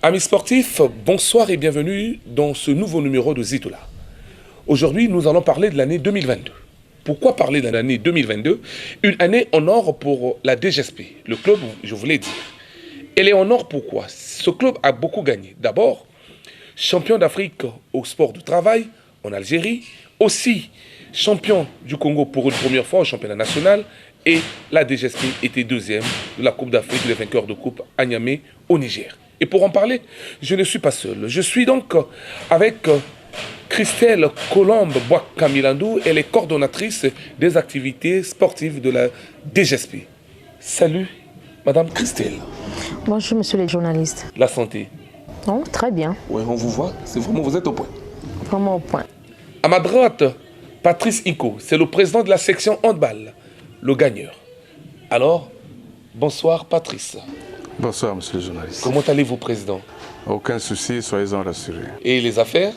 Amis sportifs, bonsoir et bienvenue dans ce nouveau numéro de Zitola. Aujourd'hui, nous allons parler de l'année 2022. Pourquoi parler de l'année 2022? Une année en or pour la DGSP, le club, je voulais dire. Elle est en or pourquoi? Ce club a beaucoup gagné. D'abord, champion d'Afrique au sport du travail en Algérie, aussi champion du Congo pour une première fois au championnat national, et la DGSP était deuxième de la Coupe d'Afrique des vainqueurs de coupe à Niamey au Niger. Et pour en parler, je ne suis pas seul. Je suis donc avec Christelle Colombe-Bois-Camilandou. Elle est coordonnatrice des activités sportives de la DGSP. Salut, Madame Christelle. Bonjour, monsieur le journaliste. La santé? Oh, très bien. Oui, on vous voit. C'est vraiment, vous êtes au point. Vraiment au point. À ma droite, Patrice Inko. C'est le président de la section handball, le gagneur. Alors, bonsoir, Patrice. Bonsoir, monsieur le journaliste. Comment allez-vous, président? Aucun souci, soyez-en rassurés. Et les affaires?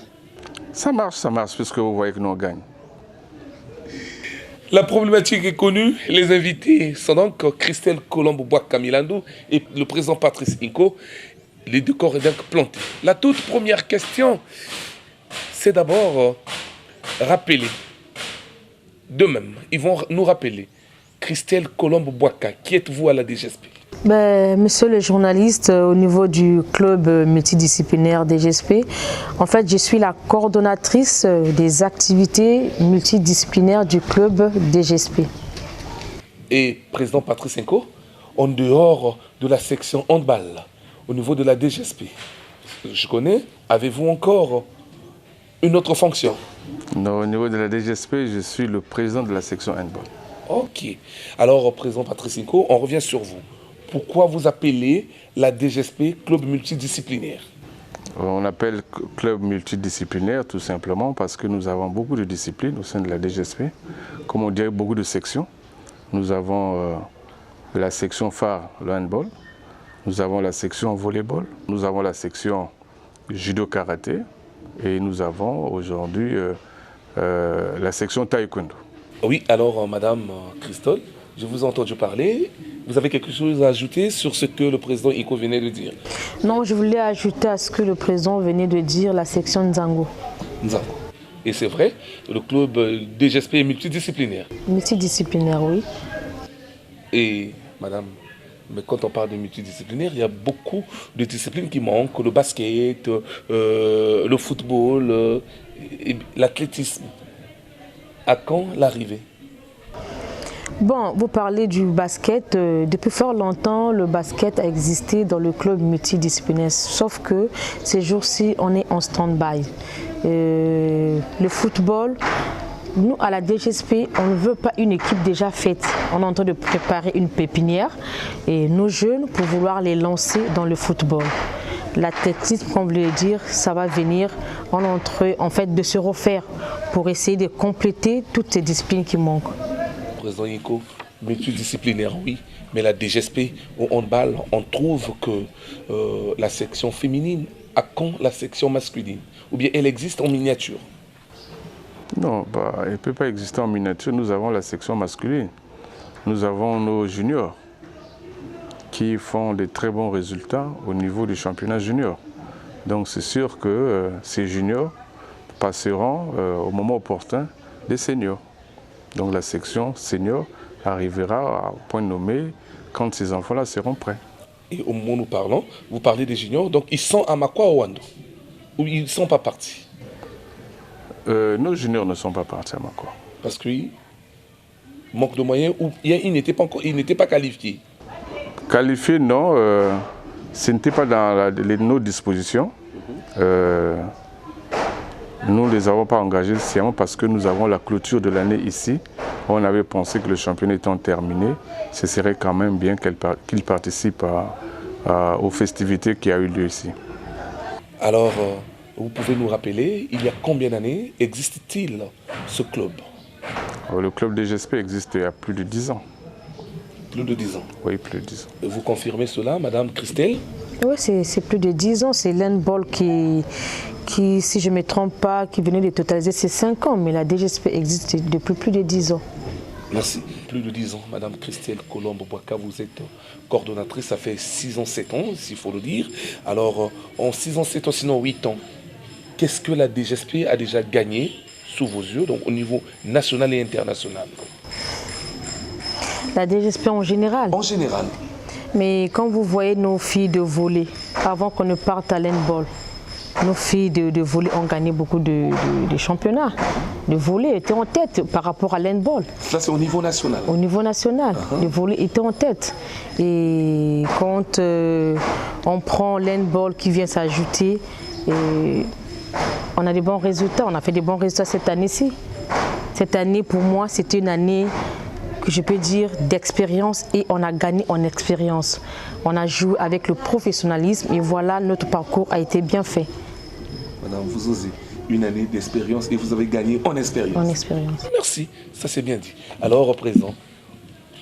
Ça marche, puisque vous voyez que nous on gagne. La problématique est connue. Les invités sont donc Christelle Colombe-Bois-Camilandou et le président Patrice Inko. Les deux corps est donc planté. La toute première question, c'est d'abord rappeler. De même, ils vont nous rappeler. Christelle Colombe-Bois-Camilandou, qui êtes-vous à la DGSP? Monsieur le journaliste, au niveau du club multidisciplinaire DGSP, en fait, je suis la coordonnatrice des activités multidisciplinaires du club DGSP. Et président Patrice Inko, en dehors de la section handball, au niveau de la DGSP, je connais, avez-vous encore une autre fonction? Non, au niveau de la DGSP, je suis le président de la section handball. Ok. Alors, président Patrice Inko, on revient sur vous. Pourquoi vous appelez la DGSP club multidisciplinaire? On appelle club multidisciplinaire tout simplement parce que nous avons beaucoup de disciplines au sein de la DGSP. Comme on dirait, beaucoup de sections. Nous avons la section phare, le handball. Nous avons la section volleyball. Nous avons la section judo-karaté. Et nous avons aujourd'hui la section taekwondo. Oui, alors Madame Christelle, je vous ai entendu parler. Vous avez quelque chose à ajouter sur ce que le président Inko venait de dire? Non, je voulais ajouter à ce que le président venait de dire, la section Nzango. Nzango. Et c'est vrai, le club DGSP est multidisciplinaire. Multidisciplinaire, oui. Et Madame, mais quand on parle de multidisciplinaire, il y a beaucoup de disciplines qui manquent. Le basket, le football, l'athlétisme. À quand l'arrivée? Bon, vous parlez du basket. Depuis fort longtemps, le basket a existé dans le club multidisciplinaire. Sauf que ces jours-ci, on est en stand-by. Le football, nous, à la DGSP, on ne veut pas une équipe déjà faite. On est en train de préparer une pépinière et nos jeunes pour vouloir les lancer dans le football. L'athlétisme, comme vous voulez dire, ça va venir. On est en train, en fait, de se refaire pour essayer de compléter toutes ces disciplines qui manquent. Président Inko, multidisciplinaire, oui, mais la DGSP au handball, on trouve que la section féminine a quand la section masculine? Ou bien elle existe en miniature? Non, elle ne peut pas exister en miniature. Nous avons la section masculine. Nous avons nos juniors qui font de très bons résultats au niveau du championnat junior. Donc c'est sûr que ces juniors passeront au moment opportun des seniors. Donc la section senior arrivera à point nommé quand ces enfants-là seront prêts. Et au moment où nous parlons, vous parlez des juniors, donc ils sont à Makwa ou Wando? Ou ils ne sont pas partis? Nos juniors ne sont pas partis à Makwa. Parce qu'il manque de moyens ou ils n'étaient pas qualifiés? Qualifiés, non. Ce n'était pas dans nos dispositions. Nous ne les avons pas engagés sciemment parce que nous avons la clôture de l'année ici. On avait pensé que le championnat étant terminé, ce serait quand même bien qu'ils participent aux festivités qui ont eu lieu ici. Alors, vous pouvez nous rappeler, il y a combien d'années existe-t-il ce club? Le club DGSP existe il y a plus de 10 ans. Plus de 10 ans. Oui, plus de 10 ans. Et vous confirmez cela, Madame Christelle? Oui, c'est plus de 10 ans. C'est l'handball qui, si je ne me trompe pas, qui venait de totaliser ces 5 ans. Mais la DGSP existe depuis plus de 10 ans. Merci. Plus de 10 ans, Madame Christelle Colombe-Boaka, vous êtes coordonnatrice, ça fait 6 ans, 7 ans, s'il faut le dire. Alors, en 6 ans, 7 ans, sinon 8 ans, qu'est-ce que la DGSP a déjà gagné sous vos yeux, donc au niveau national et international? La DGSP en général. En général. Mais quand vous voyez nos filles de volley, avant qu'on ne parte à l'handball, nos filles de volley ont gagné beaucoup de championnats. Le volley était en tête par rapport à l'handball. Ça, c'est au niveau national. Au niveau national, le volley était en tête. Et quand on prend l'handball qui vient s'ajouter, on a des bons résultats. On a fait des bons résultats cette année-ci. Cette année, pour moi, c'était une année que je peux dire d'expérience et on a gagné en expérience. On a joué avec le professionnalisme et voilà, notre parcours a été bien fait. Madame, vous osez une année d'expérience et vous avez gagné en expérience. En expérience. Merci, ça c'est bien dit. Alors, au présent,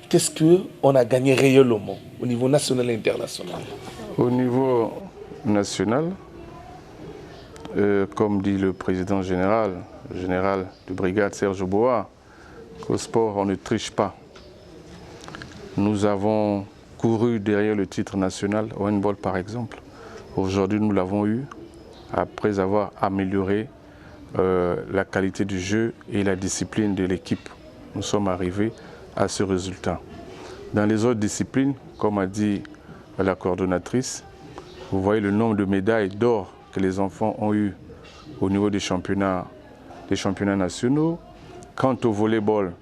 qu'est-ce qu'on a gagné réellement au niveau national et international? Au niveau national, comme dit le président général, le général de brigade Serge Boa, qu'au sport, on ne triche pas. Nous avons couru derrière le titre national au handball, par exemple. Aujourd'hui, nous l'avons eu après avoir amélioré la qualité du jeu et la discipline de l'équipe. Nous sommes arrivés à ce résultat. Dans les autres disciplines, comme a dit la coordonnatrice, vous voyez le nombre de médailles d'or que les enfants ont eu au niveau des championnats nationaux. Quant au volleyball,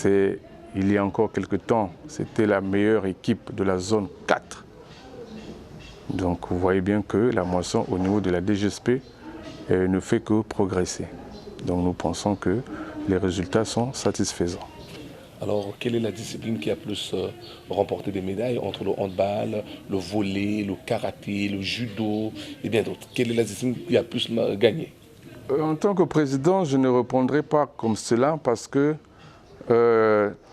il y a encore quelques temps, c'était la meilleure équipe de la zone 4. Donc vous voyez bien que la moisson au niveau de la DGSP ne fait que progresser. Donc nous pensons que les résultats sont satisfaisants. Alors, quelle est la discipline qui a plus remporté des médailles entre le handball, le volley, le karaté, le judo et bien d'autres? Quelle est la discipline qui a plus gagné? En tant que président, je ne répondrai pas comme cela parce que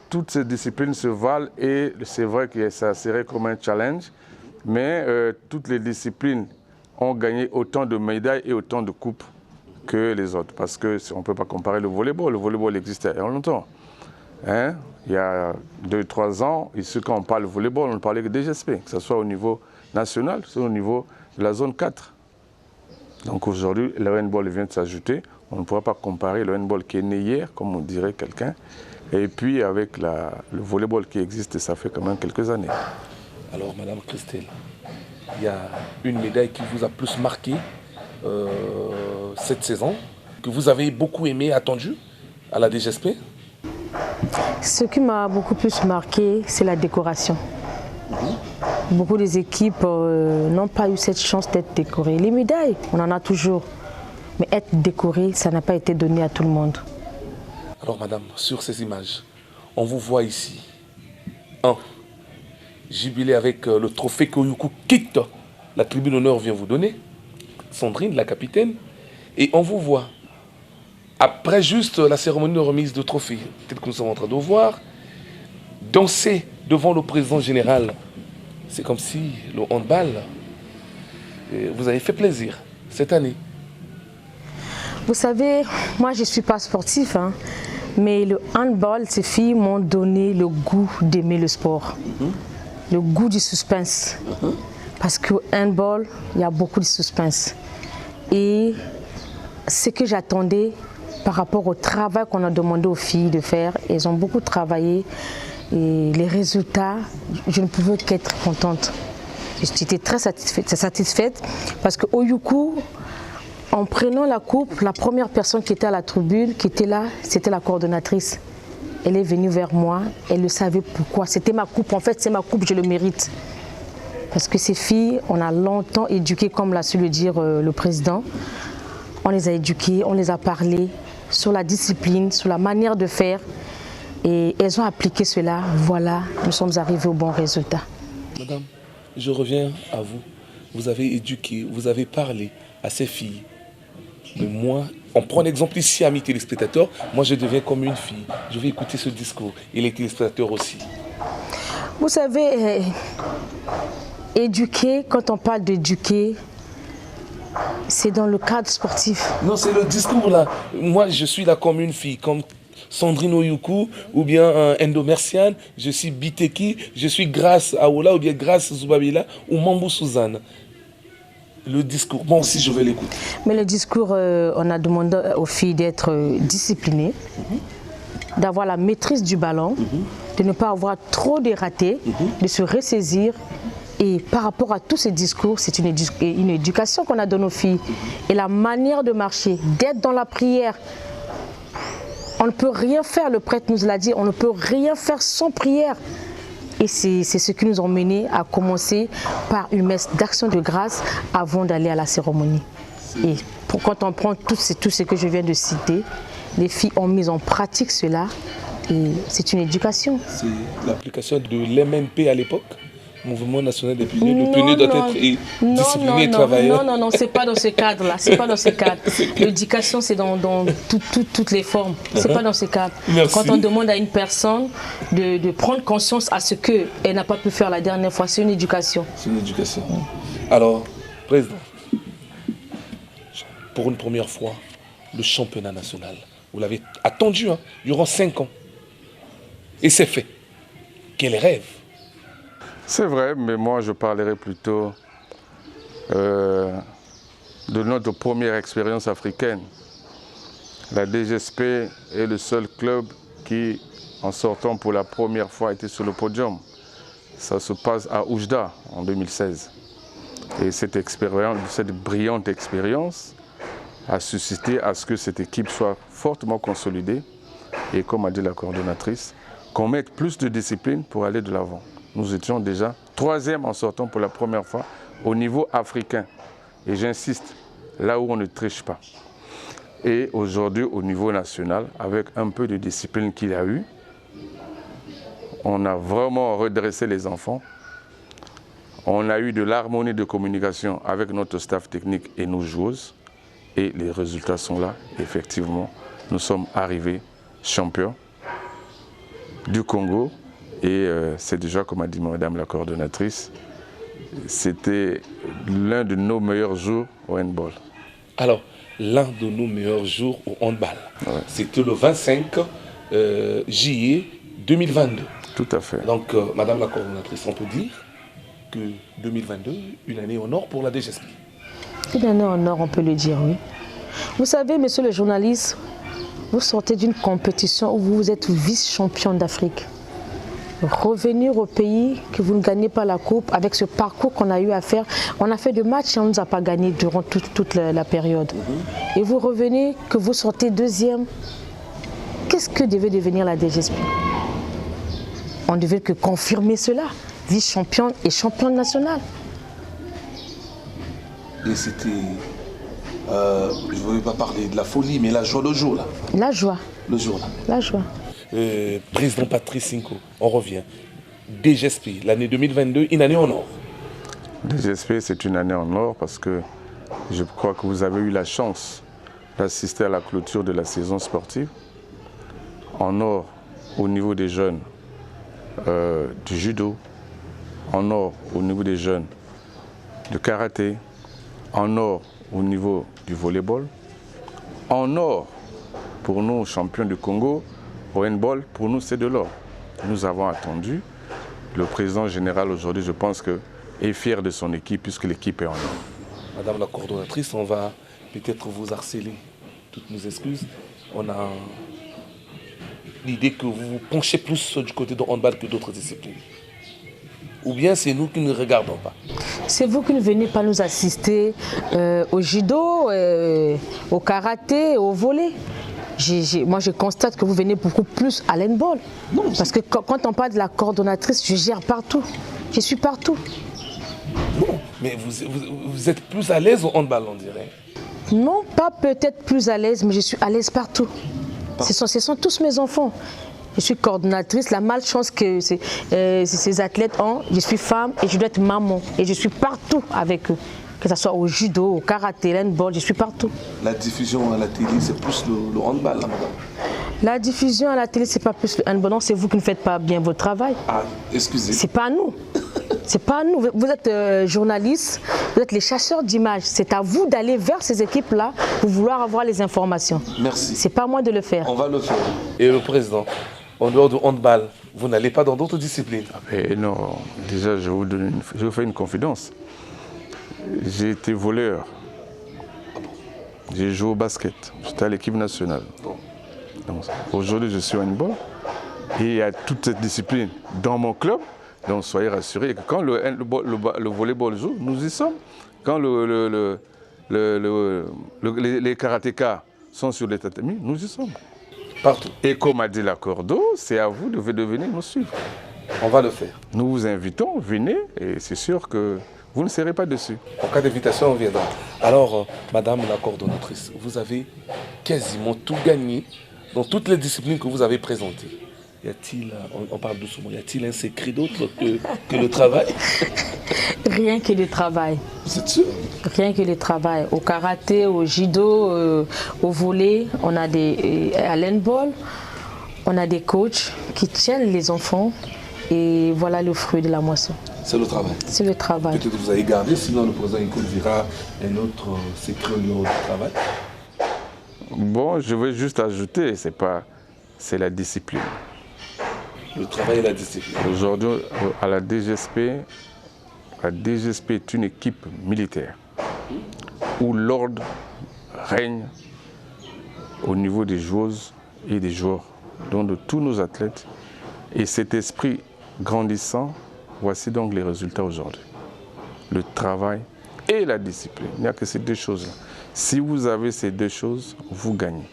toutes ces disciplines se valent et c'est vrai que ça serait comme un challenge, mais toutes les disciplines ont gagné autant de médailles et autant de coupes que les autres parce qu'on ne peut pas comparer le volleyball. Le volleyball existe il y a longtemps. Hein? Il y a 2-3 ans, ici quand on parle de volleyball, on ne parlait que des DGSP, que ce soit au niveau national, soit au niveau de la zone 4. Donc aujourd'hui, le handball vient de s'ajouter. On ne pourra pas comparer le handball qui est né hier, comme on dirait quelqu'un, et puis avec le volleyball qui existe, ça fait quand même quelques années. Alors, Madame Christelle, il y a une médaille qui vous a plus marqué cette saison, que vous avez beaucoup aimé, attendu à la DGSP? Ce qui m'a beaucoup plus marqué, c'est la décoration. Beaucoup des équipes n'ont pas eu cette chance d'être décorées. Les médailles, on en a toujours. Mais être décoré, ça n'a pas été donné à tout le monde. Alors, madame, sur ces images, on vous voit ici. Jubilé avec le trophée qu'Oyuku quitte. La tribune d'honneur vient vous donner. Sandrine, la capitaine. Et on vous voit, après juste la cérémonie de remise de trophée, peut-être que nous sommes en train de voir, danser devant le président général. C'est comme si le handball vous avez fait plaisir cette année. Vous savez, moi je ne suis pas sportif, mais le handball, ces filles m'ont donné le goût d'aimer le sport, le goût du suspense. Parce qu'au handball, il y a beaucoup de suspense. Et ce que j'attendais par rapport au travail qu'on a demandé aux filles de faire, elles ont beaucoup travaillé. Et les résultats, je ne pouvais qu'être contente. J'étais très satisfaite parce qu'au Yuku, en prenant la coupe, la première personne qui était à la tribune, qui était là, c'était la coordonnatrice. Elle est venue vers moi, elle le savait pourquoi. C'était ma coupe, en fait c'est ma coupe, je le mérite. Parce que ces filles, on a longtemps éduqué, comme l'a su le dire le président. On les a éduquées, on les a parlé sur la discipline, sur la manière de faire. Et elles ont appliqué cela, voilà, nous sommes arrivés au bon résultat. Madame, je reviens à vous. Vous avez éduqué, vous avez parlé à ces filles. Mais moi, on prend un exemple ici, amis téléspectateurs, moi je deviens comme une fille. Je vais écouter ce discours et les téléspectateurs aussi. Vous savez, éduquer, quand on parle d'éduquer, c'est dans le cadre sportif. Non, c'est le discours là. Moi, je suis là comme une fille, comme Sandrine Oyuku ou bien Endo Mercian, je suis Biteki, je suis Grâce Aoula ou bien Grâce Zoubabila ou Mambou Suzanne. Le discours, moi aussi je vais l'écouter. Mais le discours, on a demandé aux filles d'être disciplinées, d'avoir la maîtrise du ballon, de ne pas avoir trop de ratés, de se ressaisir. Et par rapport à tous ces discours, c'est une éducation qu'on a donnée aux filles. Et la manière de marcher, d'être dans la prière. On ne peut rien faire, le prêtre nous l'a dit, on ne peut rien faire sans prière. Et c'est ce qui nous a menés à commencer par une messe d'action de grâce avant d'aller à la cérémonie. Et quand on prend tout ce que je viens de citer, les filles ont mis en pratique cela et c'est une éducation. C'est l'application de l'MNP à l'époque, Mouvement National des Pionniers. Le pionnier doit être discipliné et travailleur. Non, c'est pas dans ce cadre-là. C'est pas dans ce cadre. L'éducation, c'est dans toutes les formes. C'est pas dans ce cadre. Merci. Quand on demande à une personne de prendre conscience à ce qu'elle n'a pas pu faire la dernière fois, c'est une éducation. C'est une éducation. Alors, Président, pour une première fois, le championnat national, vous l'avez attendu durant 5 ans. Et c'est fait. Quel rêve! C'est vrai, mais moi je parlerai plutôt de notre première expérience africaine. La DGSP est le seul club qui, en sortant pour la première fois, était sur le podium. Ça se passe à Oujda en 2016. Et cette brillante expérience a suscité à ce que cette équipe soit fortement consolidée et, comme a dit la coordonnatrice, qu'on mette plus de discipline pour aller de l'avant. Nous étions déjà 3e en sortant pour la première fois au niveau africain. Et j'insiste, là où on ne triche pas. Et aujourd'hui, au niveau national, avec un peu de discipline qu'il y a eu, on a vraiment redressé les enfants. On a eu de l'harmonie de communication avec notre staff technique et nos joueuses. Et les résultats sont là. Effectivement, nous sommes arrivés champions du Congo. Et c'est déjà, comme a dit Madame la coordonnatrice, c'était l'un de nos meilleurs jours au handball. Alors, l'un de nos meilleurs jours au handball, c'était le 25 juillet 2022. Tout à fait. Donc, Madame la coordonnatrice, on peut dire que 2022, une année en or pour la DGSP. Une année en or, on peut le dire, oui. Vous savez, monsieur le journaliste, vous sortez d'une compétition où vous êtes vice-champion d'Afrique. Revenir au pays, que vous ne gagnez pas la coupe, avec ce parcours qu'on a eu à faire, on a fait des matchs et on ne nous a pas gagné durant toute la période. Et vous revenez, que vous sortez 2e. Qu'est-ce que devait devenir la DGSP? On devait que confirmer cela, vice-championne et championne nationale. Et c'était, je ne veux pas parler de la folie, mais la joie le jour là. La joie. Le jour là. La joie. Président Patrice Cinco, on revient. DGSP, l'année 2022, une année en or. DGSP, c'est une année en or parce que je crois que vous avez eu la chance d'assister à la clôture de la saison sportive. En or au niveau des jeunes du judo, en or au niveau des jeunes de karaté, en or au niveau du volleyball, en or pour nous champions du Congo. Au handball, pour nous, c'est de l'or. Nous avons attendu. Le président général, aujourd'hui, je pense que est fier de son équipe, puisque l'équipe est en or. Madame la coordonnatrice, on va peut-être vous harceler. Toutes nos excuses. On a l'idée que vous vous penchez plus du côté de handball que d'autres disciplines. Ou bien c'est nous qui ne regardons pas. C'est vous qui ne venez pas nous assister au judo, au karaté, au volley. Moi, je constate que vous venez beaucoup plus à l'handball. Parce que quand on parle de la coordonnatrice, je gère partout. Je suis partout. Non, mais vous êtes plus à l'aise au handball, on dirait. Non, pas peut-être plus à l'aise, mais je suis à l'aise partout. Ce sont tous mes enfants. Je suis coordonnatrice. La malchance que ces athlètes ont, je suis femme et je dois être maman. Et je suis partout avec eux. Que ce soit au judo, au karaté, l'handball, je suis partout. La diffusion à la télé, c'est plus le handball, là, madame. La diffusion à la télé, c'est pas plus le handball, non, c'est vous qui ne faites pas bien votre travail. Ah, excusez. C'est pas nous. C'est pas nous. Vous êtes journaliste, vous êtes les chasseurs d'images. C'est à vous d'aller vers ces équipes-là pour vouloir avoir les informations. Merci. C'est pas à moi de le faire. On va le faire. Et le président, en dehors du handball, vous n'allez pas dans d'autres disciplines? Non, déjà, je vais vous faire une confidence. J'ai été voleur. J'ai joué au basket. J'étais à l'équipe nationale. Aujourd'hui, je suis au handball. Et il y a toute cette discipline dans mon club. Donc soyez rassurés que quand le volleyball joue, nous y sommes. Quand les karatékas sont sur les tatamis, nous y sommes. Partout. Et comme a dit la Cordo, c'est à vous de venir nous suivre. On va le faire. Nous vous invitons, venez, et c'est sûr que vous ne serez pas déçus. En cas d'invitation, on viendra. Alors, madame la coordonnatrice, vous avez quasiment tout gagné dans toutes les disciplines que vous avez présentées. Y a-t-il, on parle doucement, y a-t-il un secret d'autre que le travail? Rien que le travail. Vous êtes sûr? Rien que le travail. Au karaté, au judo, au volley, on a à l'handball, on a des coachs qui tiennent les enfants et voilà le fruit de la moisson. C'est le travail. C'est le travail. Peut-être que vous avez gardé, sinon le président Icole dira un autre secret du travail. Bon, je vais juste ajouter, c'est la discipline. Le travail et la discipline. Aujourd'hui, à la DGSP est une équipe militaire où l'ordre règne au niveau des joueuses et des joueurs, donc de tous nos athlètes. Et cet esprit grandissant, voici donc les résultats aujourd'hui. Le travail et la discipline. Il n'y a que ces deux choses-là. Si vous avez ces deux choses, vous gagnez.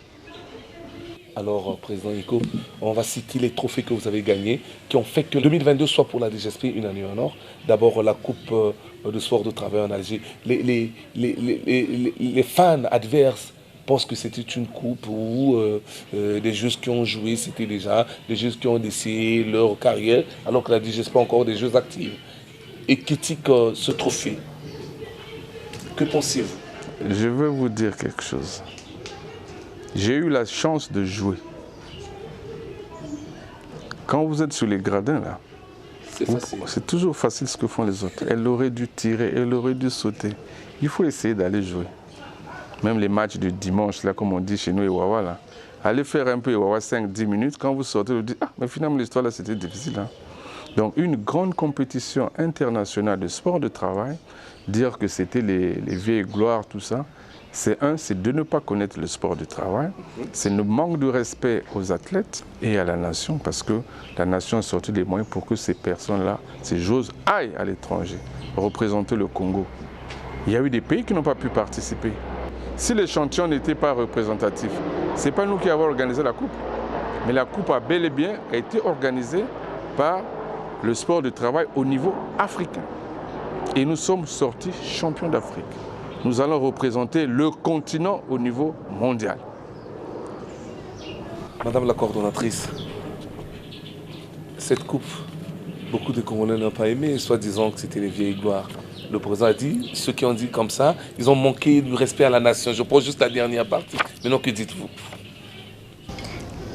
Alors, Président Iko, on va citer les trophées que vous avez gagnés, qui ont fait que 2022 soit pour la DGSP une année en or. D'abord, la Coupe de sport de travail en Alger. Les fans adverses pensent que c'était une coupe où des joueurs qui ont joué, c'était déjà des joueurs qui ont décidé leur carrière, alors que la DGSP a encore des joueurs actifs. Et critique ce trophée. Que pensez-vous? Je vais vous dire quelque chose. J'ai eu la chance de jouer. Quand vous êtes sur les gradins, là, c'est toujours facile ce que font les autres. Elle aurait dû tirer, elle aurait dû sauter. Il faut essayer d'aller jouer. Même les matchs de dimanche, là, comme on dit chez nous, Iwawa, là. Allez faire un peu Iwawa 5-10 minutes. Quand vous sortez, vous dites, ah, mais finalement, l'histoire, là, c'était difficile. Hein. Donc, une grande compétition internationale de sport de travail, dire que c'était les vieilles gloires, tout ça, c'est de ne pas connaître le sport du travail, c'est le manque de respect aux athlètes et à la nation, parce que la nation a sorti des moyens pour que ces personnes-là, ces joueuses, aillent à l'étranger, représenter le Congo. Il y a eu des pays qui n'ont pas pu participer. Si l'échantillon n'était pas représentatif, ce n'est pas nous qui avons organisé la coupe, mais la coupe a bel et bien été organisée par le sport du travail au niveau africain. Et nous sommes sortis champions d'Afrique. Nous allons représenter le continent au niveau mondial. Madame la coordonnatrice, cette coupe, beaucoup de Congolais n'ont pas aimé, soi-disant que c'était les vieilles gloires. Le président a dit, ceux qui ont dit comme ça, ils ont manqué du respect à la nation. Je prends juste la dernière partie. Maintenant, que dites-vous?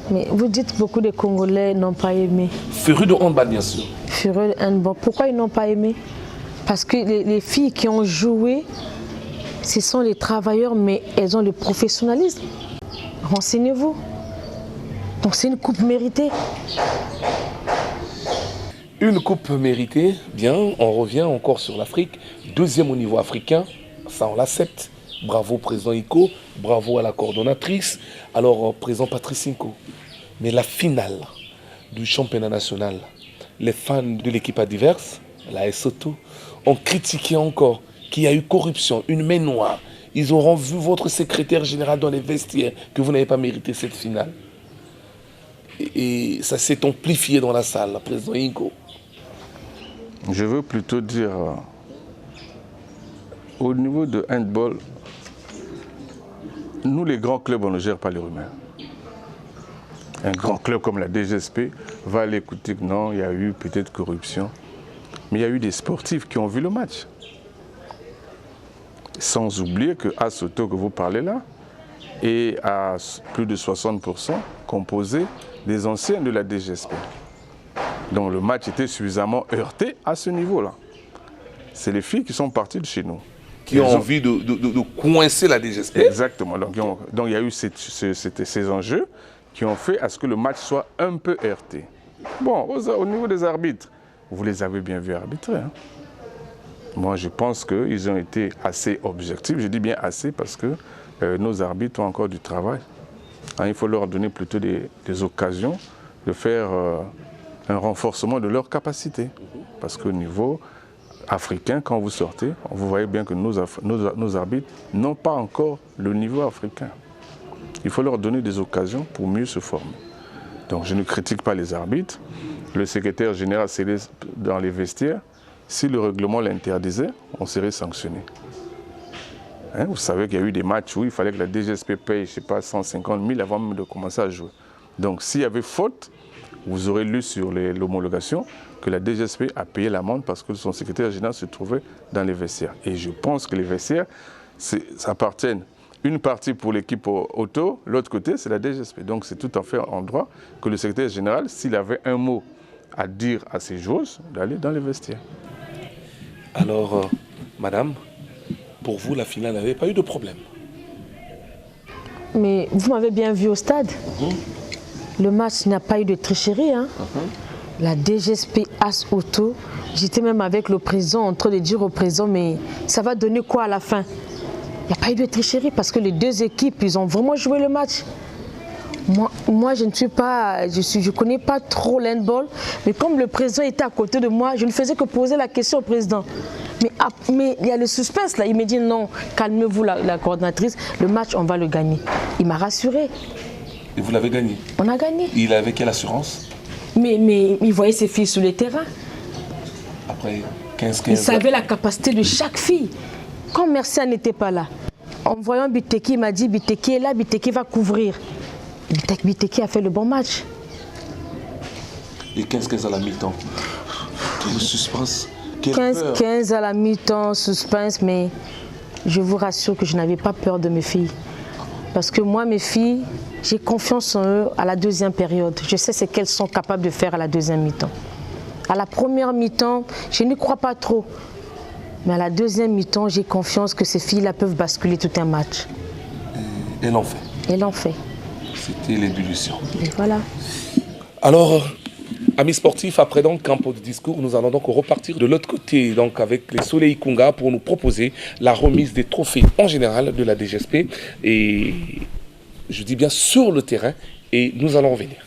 Mais vous dites beaucoup de Congolais n'ont pas aimé. Furieux de handball, bien sûr. Furieux de handball. Pourquoi ils n'ont pas aimé? Parce que les filles qui ont joué, ce sont les travailleurs, mais elles ont le professionnalisme. Renseignez-vous. Donc c'est une coupe méritée. Une coupe méritée, bien, on revient encore sur l'Afrique. Deuxième au niveau africain, ça on l'accepte. Bravo président Iko, bravo à la coordonnatrice. Alors président Patrice Inko. Mais la finale du championnat national, les fans de l'équipe adverse, la Soto, ont critiqué encore qu'il y a eu corruption, une main noire. Ils auront vu votre secrétaire général dans les vestiaires que vous n'avez pas mérité cette finale. Et ça s'est amplifié dans la salle, président Inko. Je veux plutôt dire, au niveau de handball, nous les grands clubs, on ne gère pas les rumeurs. Un grand club comme la DGSP va aller écouter que non, il y a eu peut-être corruption. Mais il y a eu des sportifs qui ont vu le match. Sans oublier que Asoto que vous parlez là est à plus de 60% composé des anciens de la DGSP. Donc le match était suffisamment heurté à ce niveau-là. C'est les filles qui sont parties de chez nous. Qui ont envie de coincer la DGSP. Exactement. Donc il y a eu ces enjeux qui ont fait à ce que le match soit un peu heurté. Bon, au niveau des arbitres, vous les avez bien vus arbitrer. Hein. Moi, je pense qu'ils ont été assez objectifs. Je dis bien assez parce que nos arbitres ont encore du travail. Hein, il faut leur donner plutôt des occasions de faire un renforcement de leurs capacités. Parce qu'au niveau africain, quand vous sortez, vous voyez bien que nos arbitres n'ont pas encore le niveau africain. Il faut leur donner des occasions pour mieux se former. Donc je ne critique pas les arbitres. Le secrétaire général s'est dans les vestiaires. Si le règlement l'interdisait, on serait sanctionné. Hein, vous savez qu'il y a eu des matchs où il fallait que la DGSP paye, je ne sais pas, 150 000 avant même de commencer à jouer. Donc s'il y avait faute, vous aurez lu sur l'homologation que la DGSP a payé l'amende parce que son secrétaire général se trouvait dans les vestiaires. Et je pense que les vestiaires, ça appartiennent une partie pour l'équipe auto, l'autre côté c'est la DGSP. Donc c'est tout à fait en droit que le secrétaire général, s'il avait un mot à dire à ces joueuses, d'aller dans les vestiaires. Alors, madame, pour vous, la finale n'avait pas eu de problème? Mais vous m'avez bien vu au stade. Le match n'a pas eu de tricherie. Hein. La DGSP As Auto, j'étais même avec le président en train de dire au président, mais ça va donner quoi à la fin? Il n'y a pas eu de tricherie parce que les deux équipes, ils ont vraiment joué le match. Moi je ne suis pas, je connais pas trop l'handball, mais comme le président était à côté de moi, je ne faisais que poser la question au président. Mais il y a le suspense là, il me dit non, calmez-vous la coordinatrice, le match on va le gagner. Il m'a rassuré. Et vous l'avez gagné? On a gagné. Il avait quelle assurance? Mais il voyait ses filles sur le terrain. Après 15-15 Il savait la capacité de chaque fille. Quand Mercia n'était pas là, en voyant Biteki, il m'a dit Biteki est là, Biteki va couvrir. Biteki a fait le bon match. Et 15-15 à la mi-temps. Quel suspense, quelle peur. 15-15 à la mi-temps, suspense, mais je vous rassure que je n'avais pas peur de mes filles. Parce que moi, mes filles, j'ai confiance en eux à la deuxième période. Je sais ce qu'elles sont capables de faire à la deuxième mi-temps. À la première mi-temps, je n'y crois pas trop. Mais à la deuxième mi-temps, j'ai confiance que ces filles-là peuvent basculer tout un match. Et l'ont fait. Elles l'ont fait. C'était l'ébullition. Et voilà. Alors, amis sportifs, après donc un peu de discours, nous allons donc repartir de l'autre côté, donc avec les Soleil Kunga, pour nous proposer la remise des trophées en général de la DGSP. Et je dis bien sur le terrain, et nous allons revenir.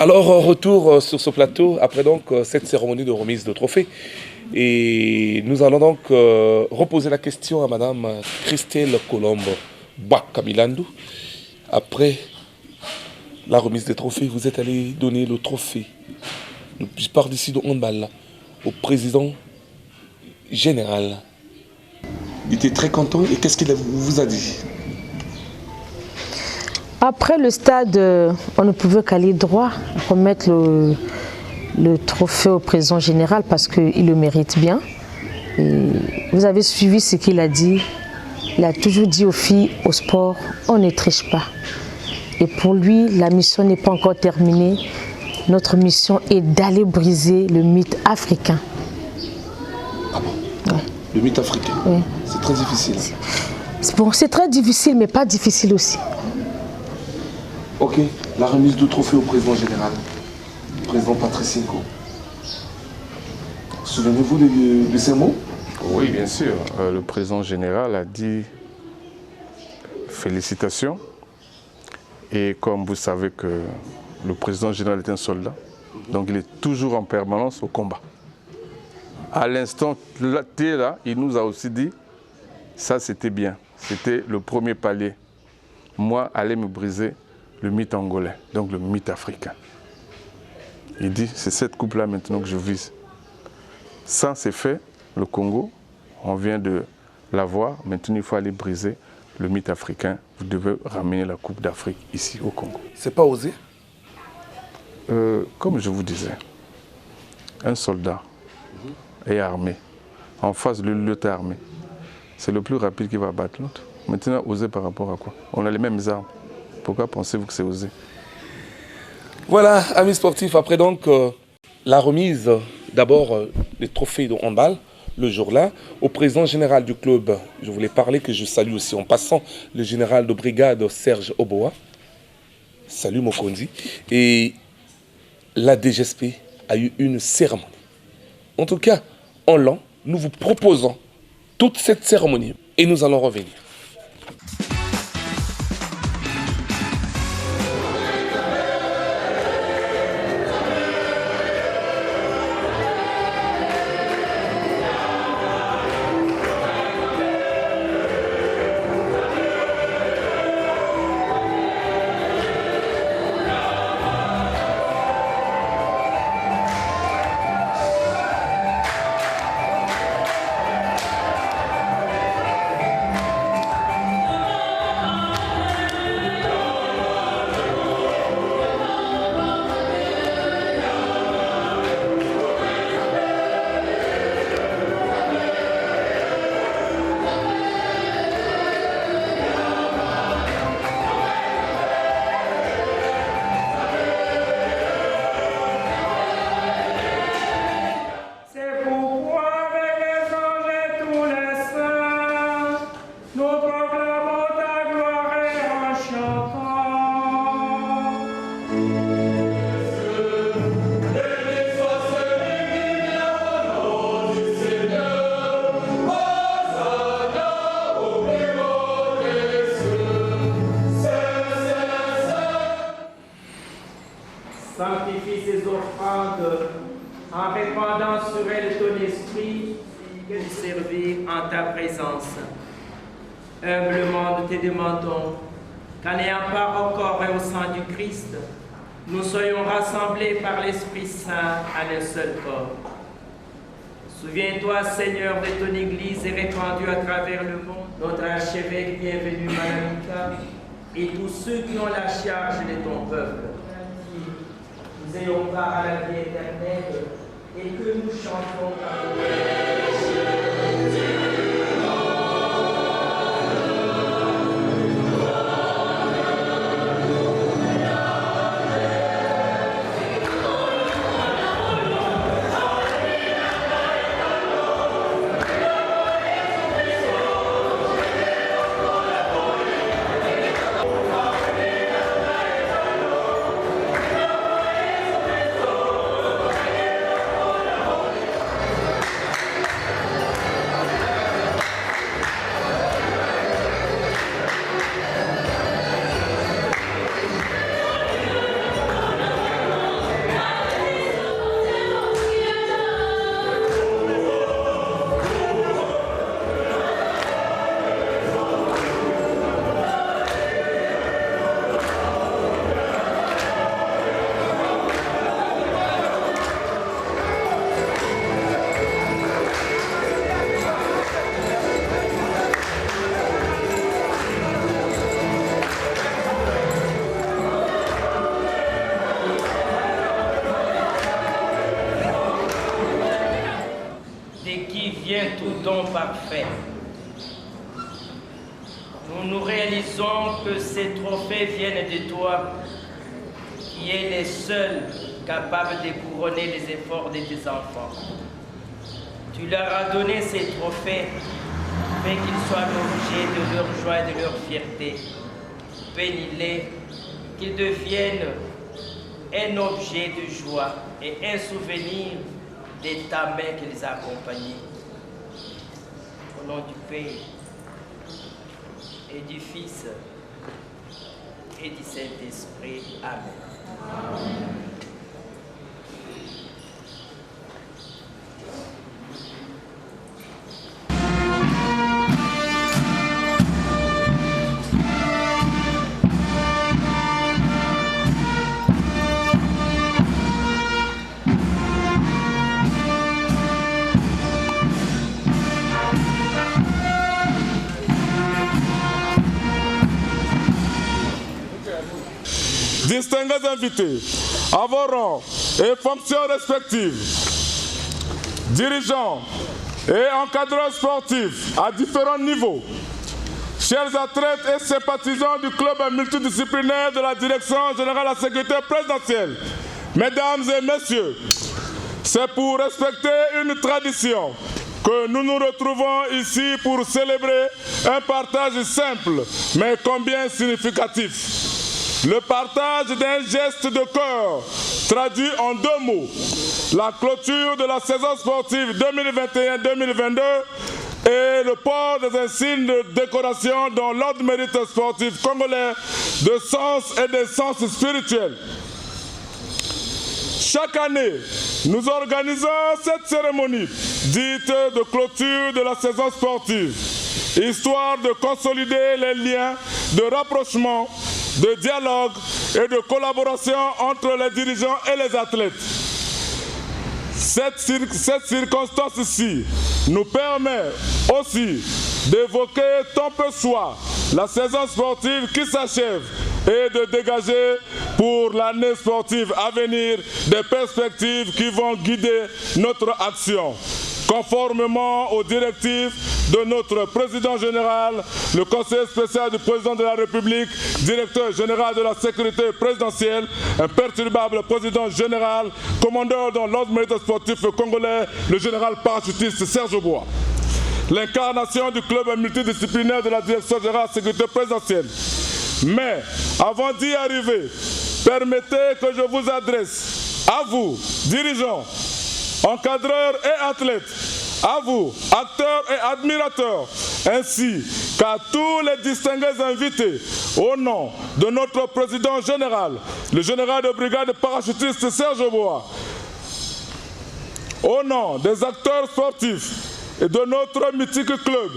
Alors, retour sur ce plateau, après donc cette cérémonie de remise de trophée. Et nous allons donc reposer la question à Madame Christelle Colombe Bwakamilandou. Après la remise des trophées, vous êtes allé donner le trophée, je pars d'ici de handball, au président général. Il était très content et qu'est-ce qu'il vous a dit? Après le stade, on ne pouvait qu'aller droit, remettre le trophée au président général parce qu'il le mérite bien. Et vous avez suivi ce qu'il a dit. Il a toujours dit aux filles, au sport, on ne triche pas. Et pour lui, la mission n'est pas encore terminée. Notre mission est d'aller briser le mythe africain. Ah bon? Ouais. Le mythe africain? Oui. C'est très difficile. Bon, c'est très difficile, mais pas difficile aussi. Ok, la remise du trophée au président général, le président Patrice Inko. Souvenez-vous de ces mots? Oui, bien sûr. Le président général a dit félicitations. Et comme vous savez que le président général est un soldat, donc il est toujours en permanence au combat. À l'instant T, là, il nous a aussi dit, ça c'était bien. C'était le premier palier. Moi, aller me briser le mythe angolais, donc le mythe africain. Il dit, c'est cette coupe-là maintenant que je vise. Ça, c'est fait, le Congo, on vient de l'avoir. Maintenant, il faut aller briser le mythe africain. Vous devez ramener la Coupe d'Afrique ici au Congo. C'est pas osé? Comme je vous disais, un soldat est armé. En face, l'autre est armé. C'est le plus rapide qui va battre l'autre. Maintenant, oser par rapport à quoi? On a les mêmes armes. Pourquoi pensez-vous que c'est osé? Voilà, amis sportifs, après donc la remise d'abord des trophées de handball, le jour-là, au président général du club, je voulais parler, que je salue aussi en passant, le général de brigade Serge Oboa. Salut Mokondi. Et la DGSP a eu une cérémonie. En tout cas, en l'an, nous vous proposons toute cette cérémonie et nous allons revenir. Sanctifie ces offrandes en répandant sur elles ton esprit que nous servir en ta présence. Humblement, nous te demandons qu'en ayant part au corps et au sang du Christ, nous soyons rassemblés par l'Esprit Saint en un seul corps. Souviens-toi, Seigneur, de ton Église répandue à travers le monde, notre archevêque bienvenu, Malamika, et tous ceux qui ont la charge de ton peuple. Nous ayons part à la vie éternelle et que nous chantons par parfait. Nous nous réalisons que ces trophées viennent de toi, qui es le seul capable de couronner les efforts de tes enfants. Tu leur as donné ces trophées, afin qu'ils soient l'objet de leur joie et de leur fierté. Bénis-les, qu'ils deviennent un objet de joie et un souvenir de ta main qui les a accompagnés. Au nom du Père et du Fils et du Saint-Esprit. Amen. distingués invités, à vos rangs et fonctions respectives, dirigeants et encadreurs sportifs à différents niveaux, chers athlètes et sympathisants du club multidisciplinaire de la Direction générale de la sécurité présidentielle, mesdames et messieurs, c'est pour respecter une tradition que nous nous retrouvons ici pour célébrer un partage simple, mais combien significatif. Le partage d'un geste de cœur traduit en 2 mots. La clôture de la saison sportive 2021-2022 et le port des insignes de décoration dont l'ordre mérite sportif congolais de sens et d'essence spirituelle. Chaque année, nous organisons cette cérémonie dite de clôture de la saison sportive, histoire de consolider les liens de rapprochement, de dialogue et de collaboration entre les dirigeants et les athlètes. Cette circonstance-ci nous permet aussi d'évoquer tant peu soit la saison sportive qui s'achève et de dégager pour l'année sportive à venir des perspectives qui vont guider notre action, conformément aux directives de notre président général, le conseiller spécial du président de la République, directeur général de la sécurité présidentielle, imperturbable président général, commandeur dans l'ordre militaire sportif congolais, le général parachutiste Serge Bois. L'incarnation du club multidisciplinaire de la direction générale de la sécurité présidentielle. Mais avant d'y arriver, permettez que je vous adresse à vous, dirigeants, encadreurs et athlètes, à vous, acteurs et admirateurs, ainsi qu'à tous les distingués invités, au nom de notre président général, le général de brigade parachutiste Serge Bois, au nom des acteurs sportifs et de notre mythique club,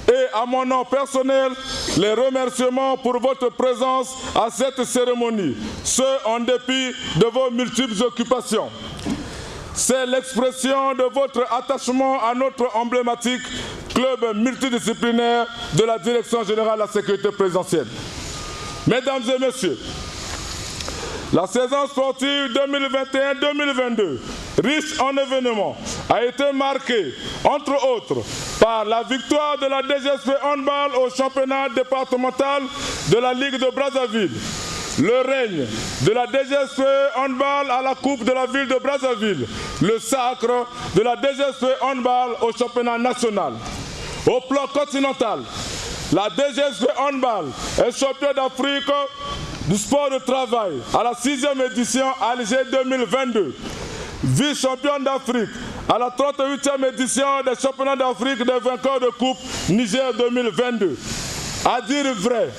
et à mon nom personnel, les remerciements pour votre présence à cette cérémonie, ce en dépit de vos multiples occupations. C'est l'expression de votre attachement à notre emblématique club multidisciplinaire de la Direction générale de la sécurité présidentielle. Mesdames et messieurs, la saison sportive 2021-2022, riche en événements, a été marquée, entre autres, par la victoire de la DGSP Handball au championnat départemental de la Ligue de Brazzaville, le règne de la DGSP Handball à la Coupe de la ville de Brazzaville, le sacre de la DGSP Handball au championnat national. Au plan continental, la DGSP Handball est championne d'Afrique du sport de travail à la 6e édition Alger 2022. Vice-championne d'Afrique à la 38e édition des championnats d'Afrique des vainqueurs de Coupe Niger 2022. À dire vrai,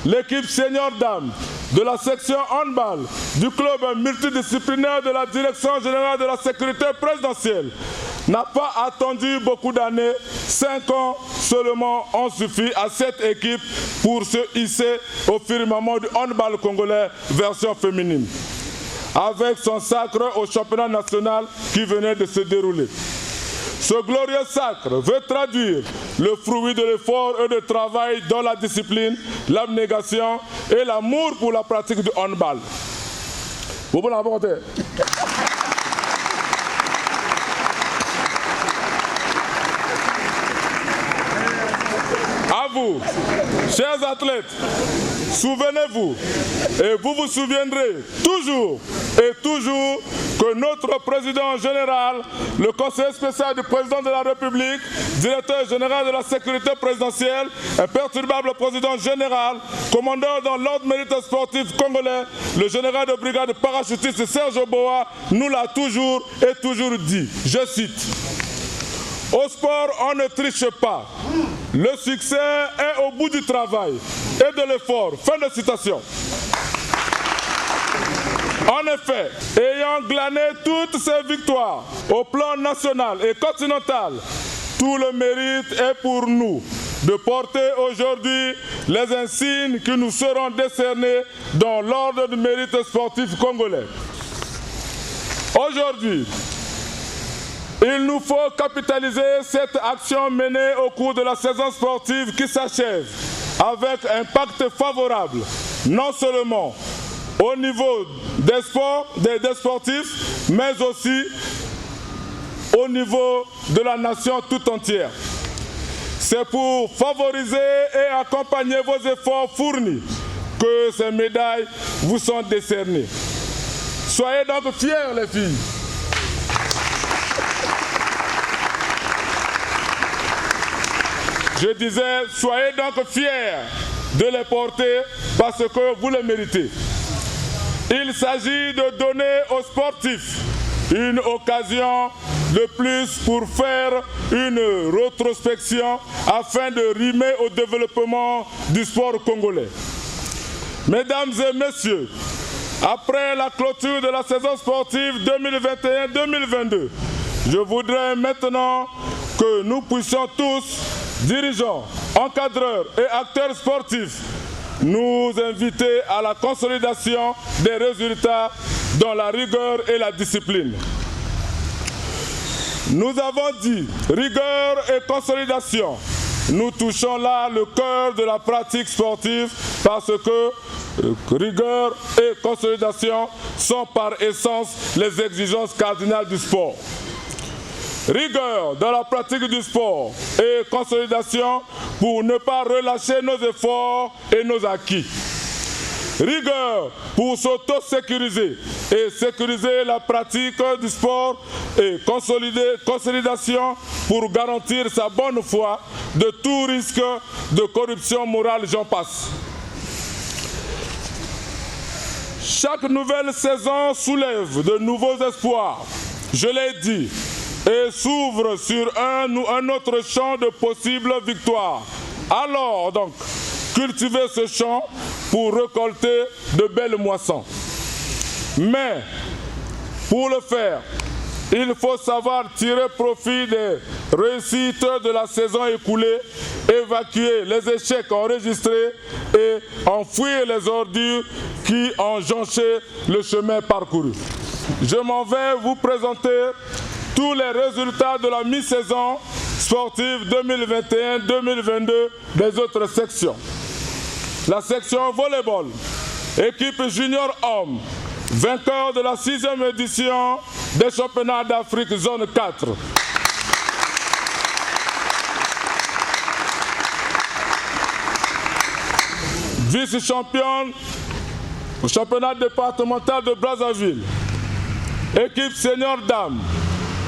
l'équipe senior dame de la section handball du club multidisciplinaire de la Direction générale de la sécurité présidentielle n'a pas attendu beaucoup d'années, 5 ans seulement ont suffi à cette équipe pour se hisser au firmament du handball congolais version féminine, avec son sacre au championnat national qui venait de se dérouler. Ce glorieux sacre veut traduire le fruit de l'effort et de travail dans la discipline, l'abnégation et l'amour pour la pratique du handball. Vous pouvez l'apporter. À vous, chers athlètes, souvenez-vous et vous vous souviendrez toujours et toujours que notre président général, le conseiller spécial du président de la République, directeur général de la sécurité présidentielle, imperturbable président général, commandeur dans l'ordre militaire sportif congolais, le général de brigade parachutiste Serge Bois, nous l'a toujours et toujours dit. Je cite: au sport, on ne triche pas. Le succès est au bout du travail et de l'effort. Fin de citation. En effet, ayant glané toutes ces victoires au plan national et continental, tout le mérite est pour nous de porter aujourd'hui les insignes qui nous seront décernés dans l'ordre du mérite sportif congolais. Aujourd'hui, il nous faut capitaliser cette action menée au cours de la saison sportive qui s'achève avec un impact favorable, non seulement au niveau des sports, des sportifs, mais aussi au niveau de la nation tout entière. C'est pour favoriser et accompagner vos efforts fournis que ces médailles vous sont décernées. Soyez donc fiers, les filles. Je disais, soyez donc fiers de les porter parce que vous les méritez. Il s'agit de donner aux sportifs une occasion de plus pour faire une rétrospection afin de rimer au développement du sport congolais. Mesdames et messieurs, après la clôture de la saison sportive 2021-2022, je voudrais maintenant que nous puissions tous, dirigeants, encadreurs et acteurs sportifs, nous inviter à la consolidation des résultats dans la rigueur et la discipline. Nous avons dit rigueur et consolidation. Nous touchons là le cœur de la pratique sportive parce que rigueur et consolidation sont par essence les exigences cardinales du sport. Rigueur dans la pratique du sport et consolidation pour ne pas relâcher nos efforts et nos acquis. Rigueur pour s'auto-sécuriser et sécuriser la pratique du sport et consolidation pour garantir sa bonne foi de tout risque de corruption morale, j'en passe. Chaque nouvelle saison soulève de nouveaux espoirs, je l'ai dit, et s'ouvre sur un ou un autre champ de possibles victoires. Alors donc, cultivez ce champ pour récolter de belles moissons. Mais, pour le faire, il faut savoir tirer profit des réussites de la saison écoulée, évacuer les échecs enregistrés et enfouir les ordures qui ont jonché le chemin parcouru. Je m'en vais vous présenter tous les résultats de la mi-saison sportive 2021-2022 des autres sections. La section volleyball, équipe junior homme, vainqueur de la 6e édition des championnats d'Afrique zone 4. Vice-championne au championnat départemental de Brazzaville. Équipe senior dame,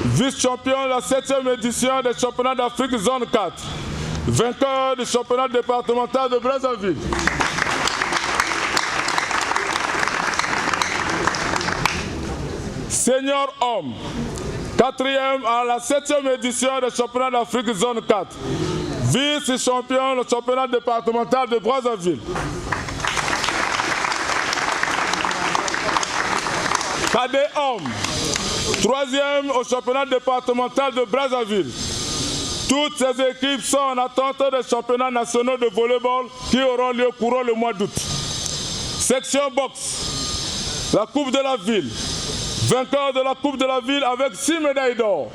vice-champion de la 7e édition des championnats d'Afrique zone 4. Vainqueur du championnat départemental de Brazzaville. Senior homme, 4e à la 7e édition des championnats d'Afrique zone 4. Vice-champion du championnat départemental de Brazzaville. Cadet homme, 3e au championnat départemental de Brazzaville. Toutes ces équipes sont en attente des championnats nationaux de volleyball qui auront lieu courant le mois d'août. Section boxe, la Coupe de la Ville. Vainqueur de la Coupe de la Ville avec 6 médailles d'or.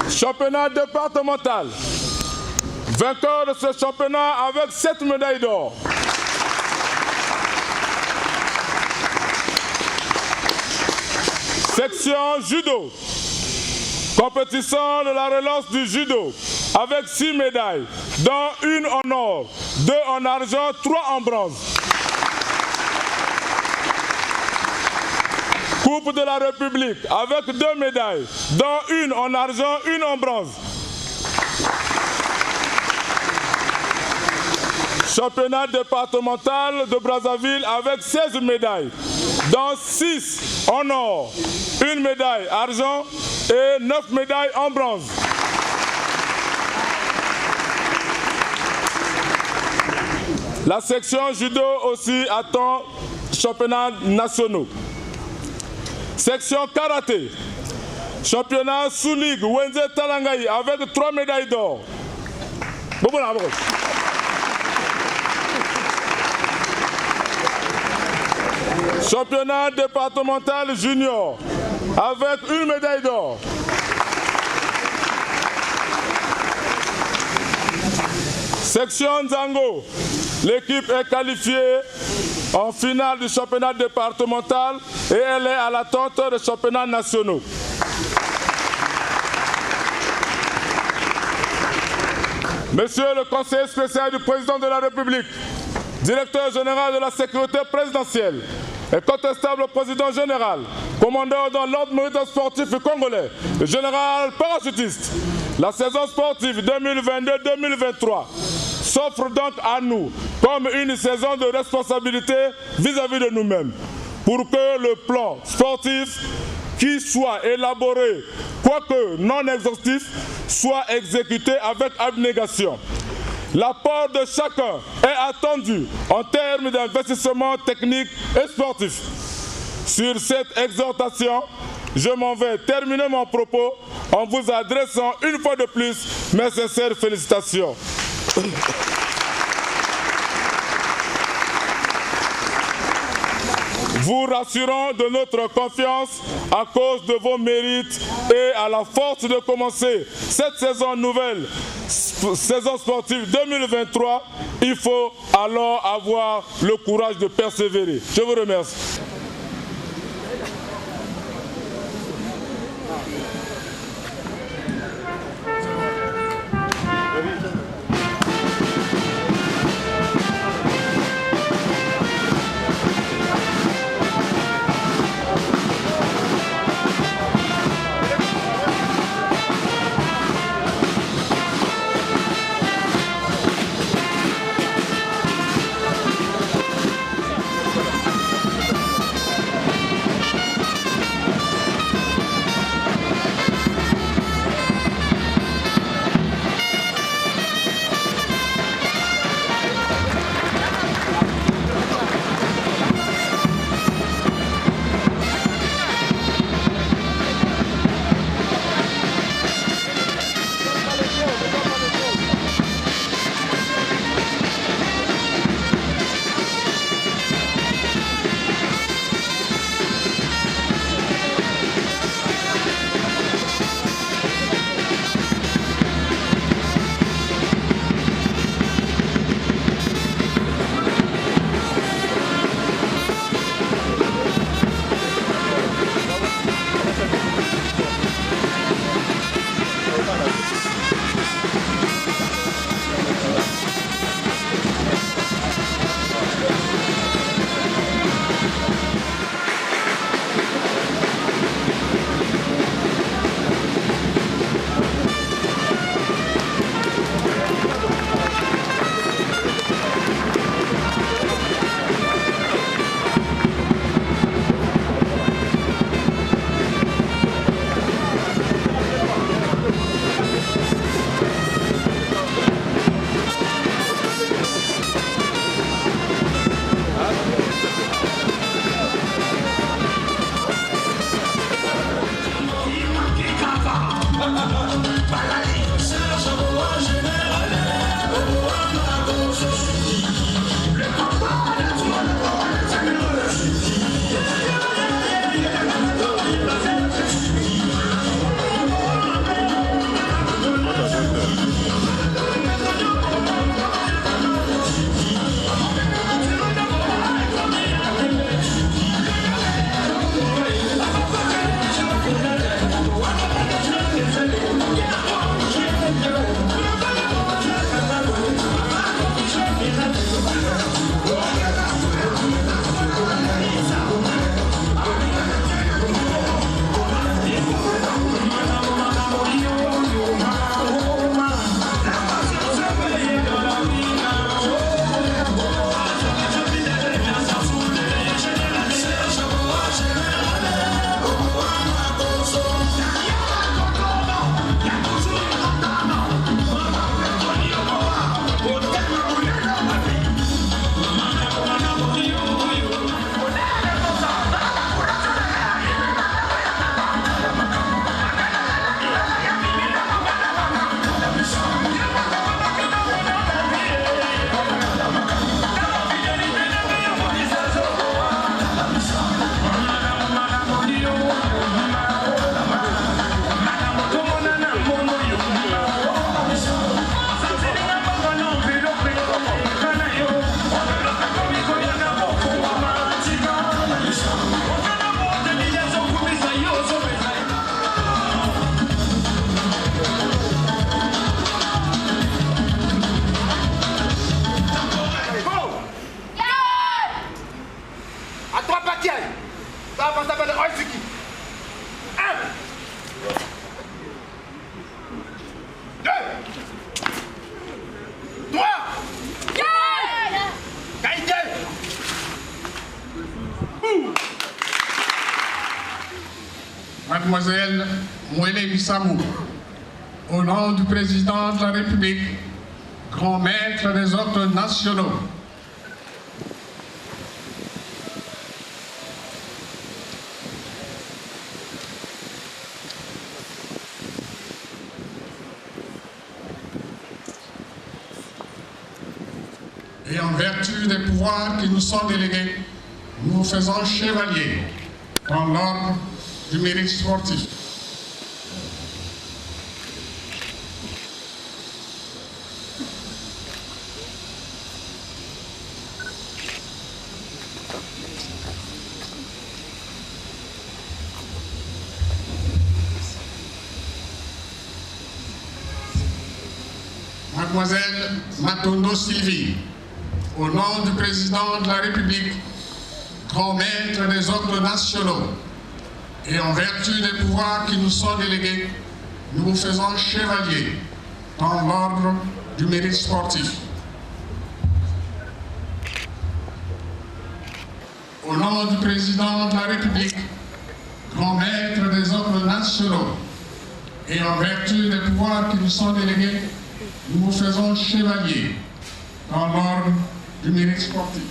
Championnat départemental. Vainqueur de ce championnat avec 7 médailles d'or. Section judo. Compétition de la relance du judo avec 6 médailles, dont 1 en or, 2 en argent, 3 en bronze. Coupe de la République avec 2 médailles, dont 1 en argent, 1 en bronze. Championnat départemental de Brazzaville avec 16 médailles, dont 6 en or, 1 médaille argent et 9 médailles en bronze. La section judo aussi attend championnats nationaux. Section karaté, championnat sous-ligue Wenze Talangaï avec 3 médailles d'or. Championnat départemental junior avec 1 médaille d'or. Section Nzango, l'équipe est qualifiée en finale du championnat départemental et elle est à l'attente des championnats nationaux. Monsieur le conseiller spécial du président de la République, directeur général de la sécurité présidentielle, incontestable président général, commandeur dans l'ordre militaire sportif congolais, le général parachutiste, la saison sportive 2022-2023 s'offre donc à nous comme une saison de responsabilité vis-à-vis de nous-mêmes pour que le plan sportif qui soit élaboré, quoique non exhaustif, soit exécuté avec abnégation. L'apport de chacun est attendu en termes d'investissement technique et sportif. Sur cette exhortation, je m'en vais terminer mon propos en vous adressant une fois de plus mes sincères félicitations. Vous rassurant de notre confiance à cause de vos mérites et à la force de commencer cette saison nouvelle, saison sportive 2023, il faut alors avoir le courage de persévérer. Je vous remercie. Mademoiselle Mouélé Bissamou, au nom du président de la République, grand maître des ordres nationaux, et en vertu des pouvoirs qui nous sont délégués, nous vous faisons chevalier dans l'ordre du mérite sportif. Mademoiselle Matondo Sylvie, au nom du président de la République, grand maître des ordres nationaux, et en vertu des pouvoirs qui nous sont délégués, nous vous faisons chevalier dans l'ordre du mérite sportif. Au nom du président de la République, grand maître des ordres nationaux, et en vertu des pouvoirs qui nous sont délégués, nous vous faisons chevalier dans l'ordre du mérite sportif.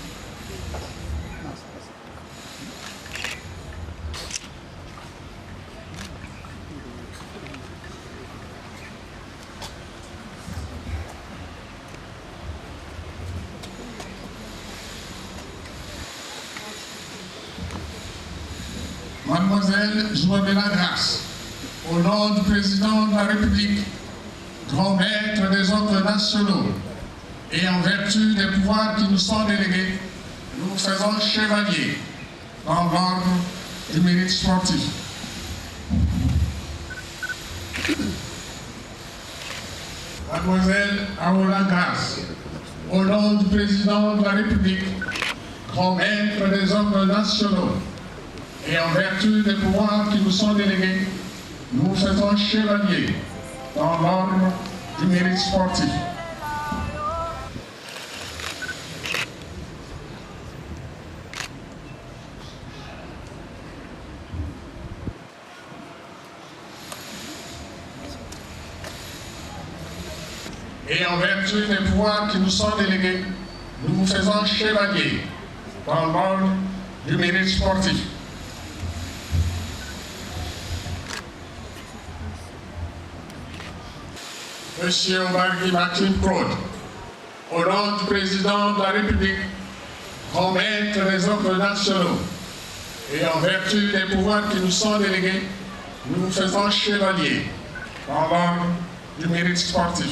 Mademoiselle Joabella Grasse, au nom du président de la République, grand maître des ordres nationaux, et en vertu des pouvoirs qui nous sont délégués, nous vous faisons chevalier dans l'ordre du mérite sportif. Mademoiselle Aola Grasse, au nom du président de la République, grand maître des ordres nationaux, et en vertu des pouvoirs qui nous sont délégués, nous vous faisons chevalier dans l'ordre du mérite sportif. Et en vertu des pouvoirs qui nous sont délégués, nous vous faisons chevalier dans l'ordre du mérite sportif. Monsieur Marguerite Martin Claude, au nom du président de la République, grand maître des ordres nationaux, et en vertu des pouvoirs qui nous sont délégués, nous vous faisons chevalier dans l'ordre du mérite sportif.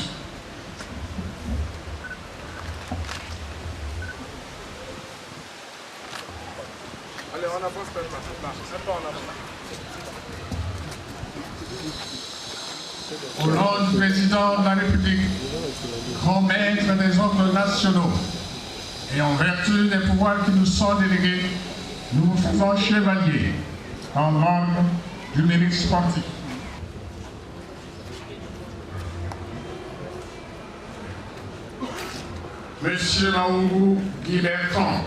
Allez, on avance un peu en avant. Au nom du président de la République, grand maître des ordres nationaux, et en vertu des pouvoirs qui nous sont délégués, nous vous faisons chevalier dans l'ordre du mérite sportif. Monsieur Maougou Guy Bertrand,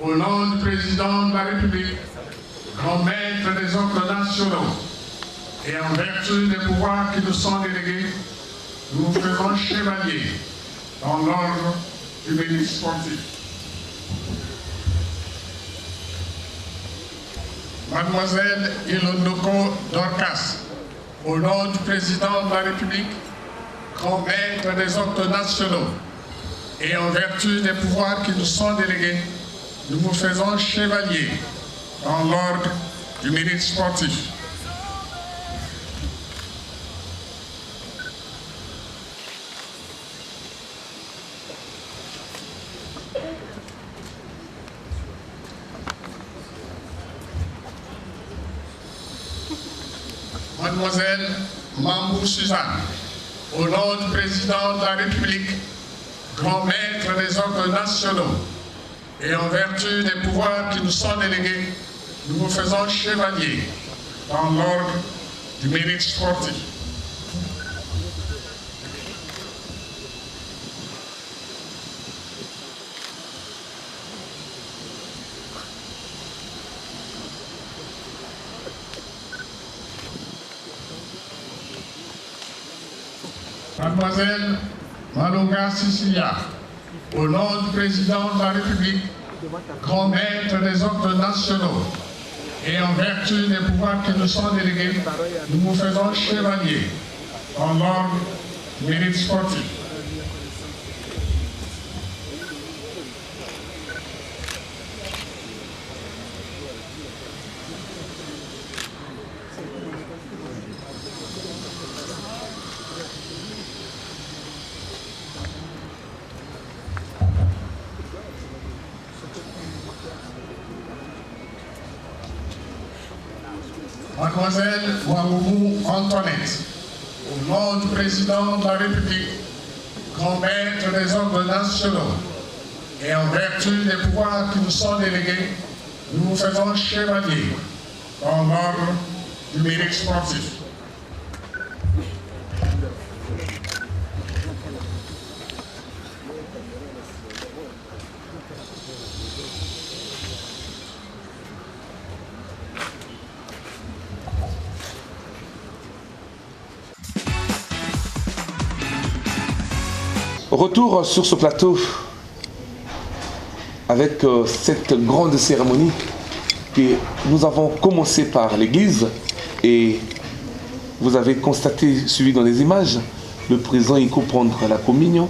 au nom du président de la République, grand maître des ordres nationaux, et en vertu des pouvoirs qui nous sont délégués, nous vous faisons chevalier dans l'ordre du mérite sportif. Mademoiselle Ilondoko Dorcas, au nom du président de la République, grand maître des ordres nationaux, et en vertu des pouvoirs qui nous sont délégués, nous vous faisons chevalier dans l'ordre du mérite sportif. Mademoiselle Mambou Suzanne, au nom du président de la République, grand maître des ordres nationaux, et en vertu des pouvoirs qui nous sont délégués, nous vous faisons chevalier dans l'ordre du mérite sportif. Mademoiselle Maloga Sicilia, au nom du président de la République, grand maître des ordres nationaux, et en vertu des pouvoirs qui nous sont délégués, nous vous faisons chevalier en l'ordre du mérite sportif. Mademoiselle Ouamoumou Antoinette, au nom du président de la République, grand maître des ordres nationaux, et en vertu des pouvoirs qui nous sont délégués, nous vous faisons chevalier dans l'ordre du mérite sportif. Retour sur ce plateau avec cette grande cérémonie que nous avons commencé par l'église et vous avez constaté, suivi dans les images, le président il faut prendre la communion.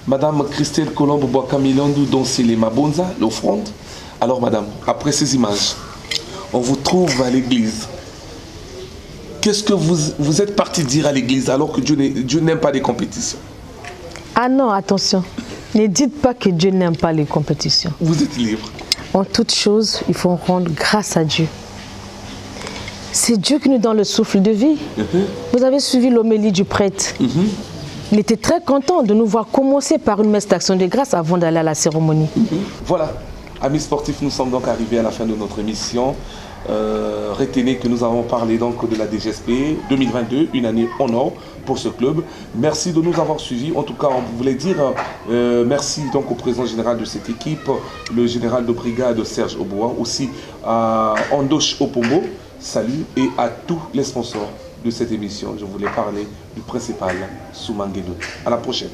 Madame Christelle Colombo Boakamilondou danser les mabonza, l'offrande. Alors madame, après ces images, on vous trouve à l'église. Qu'est-ce que vous êtes parti dire à l'église alors que Dieu n'aime pas les compétitions? Ah non, attention. Ne dites pas que Dieu n'aime pas les compétitions. Vous êtes libre. En toutes choses, il faut rendre grâce à Dieu. C'est Dieu qui nous donne le souffle de vie. Vous avez suivi l'homélie du prêtre. Il était très content de nous voir commencer par une messe d'action de grâce avant d'aller à la cérémonie. Voilà, amis sportifs, nous sommes donc arrivés à la fin de notre émission. Retenez que nous avons parlé donc de la DGSP 2022, une année en or pour ce club. Merci de nous avoir suivis. En tout cas, on voulait dire merci donc au président général de cette équipe, le général de brigade Serge Oboa, aussi à Andoche Opombo, salut, et à tous les sponsors de cette émission. Je voulais parler du principal Soumanguedou. À la prochaine.